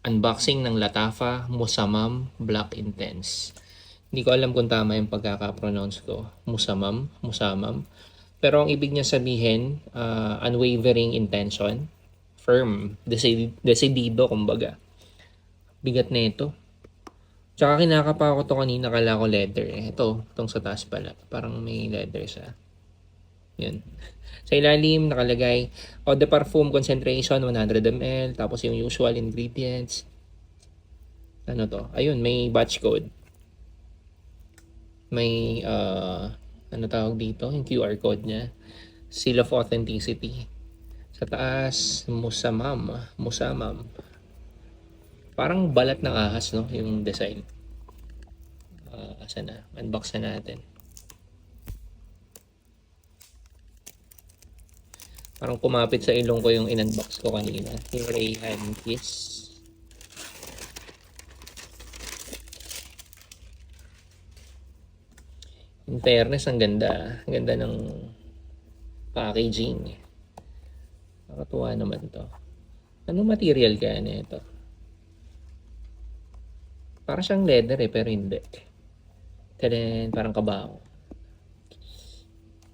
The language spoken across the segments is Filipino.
unboxing ng Latafa Musamam Black Intense. Hindi ko alam kung tama yung pagkaka-pronounce ko. Musamam. Pero ang ibig niya sabihin, unwavering intention, firm, decidido kumbaga. Bigat na ito. Tsaka kinakapa ko to kanina, kala ko leather. Itong sa taas pala. Parang may leather siya. Yun. Sa ilalim, nakalagay, Eau de Parfum concentration, 100 ml. Tapos yung usual ingredients. Ano to? Ayun, may batch code. May, ano tawag dito? Yung QR code niya. Seal of authenticity. Sa taas, Musamam. Parang balat ng ahas, no? Yung design. Asa na? Unbox na natin. Parang kumapit sa ilong ko yung in-unbox ko kanina. Yung Rayhan Kiss. In fairness, ang ganda. Ang ganda ng packaging. Nakatuwa naman to. Anong material kaya na ito? Para siyang leather pero hindi. Tadaan, parang kabaho.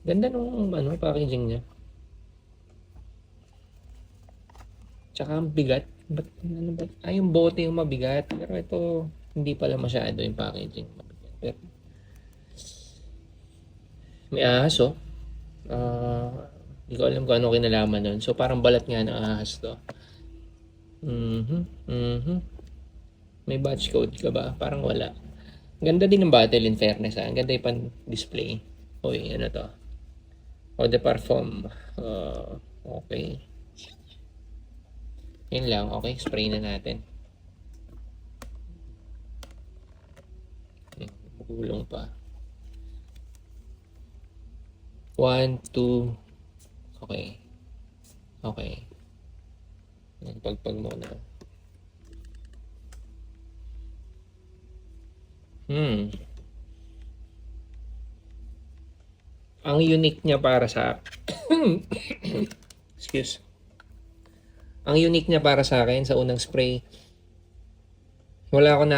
Ganda nung packaging niya. Tsaka ang bigat. Yung bote yung mabigat. Pero ito, hindi pala masyado yung packaging. Mabigat. Pero, may ahas, oh. Hindi ko alam kung ano kinalaman nun. So, parang balat nga ng ahas to. May batch code ka ba? Parang wala. Ganda din ng bottle in fairness, ha. Ang ganda yung pan-display. Uy, ano to? Eau de Parfum. Okay. Yun lang. Okay, spray na natin. Gulong pa. 1, 2. Okay. Pagpag muna. Ang unique niya para sa excuse. Ang unique niya para sa akin sa unang spray, wala akong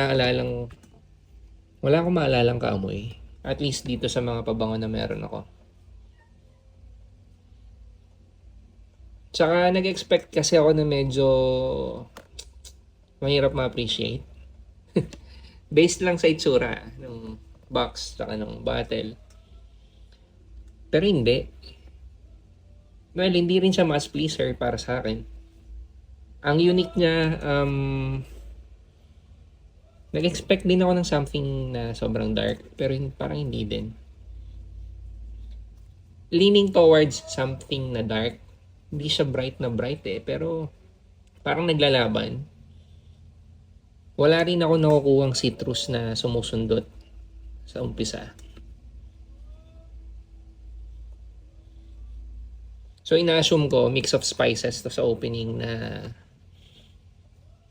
maalalang kaamoy. At least dito sa mga pabango na meron ako. Tsaka nag-expect kasi ako na medyo mahirap ma-appreciate. Based lang sa itsura ng box tsaka ng bottle. Pero hindi. Well, hindi rin siya mass pleaser para sa akin. Ang unique niya, nag-expect din ako ng something na sobrang dark, pero parang hindi din. Leaning towards something na dark. Hindi siya bright na bright pero parang naglalaban. Wala rin ako nakukuhang citrus na sumusundot sa umpisa. So ina-assume ko mix of spices to sa opening na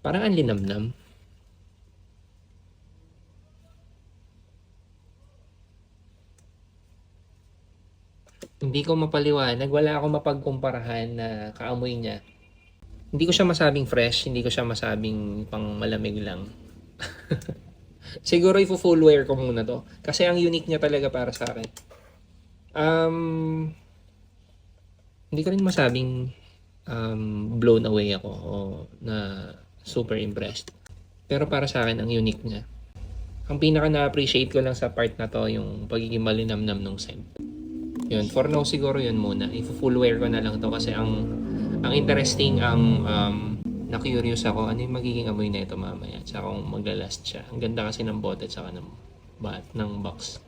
parang ang linamnam. Hindi ko mapaliwanag. Wala akong mapagkumparahan na kaamoy niya. Hindi ko siya masabing fresh. Hindi ko siya masabing pang malamig lang. Siguro full wear ko muna to. Kasi ang unique niya talaga para sa akin. Hindi ko rin masabing blown away ako o na super impressed. Pero para sa akin, ang unique niya. Ang pinaka na-appreciate ko lang sa part na to, yung pagiging malinamnam ng scent. Yun, for now siguro yun muna. Full wear ko na lang to kasi ang interesting, na-curious ako, ano yung magiging amoy na ito mamaya. Tsaka kung maglalast siya. Ang ganda kasi ng bote tsaka ng box.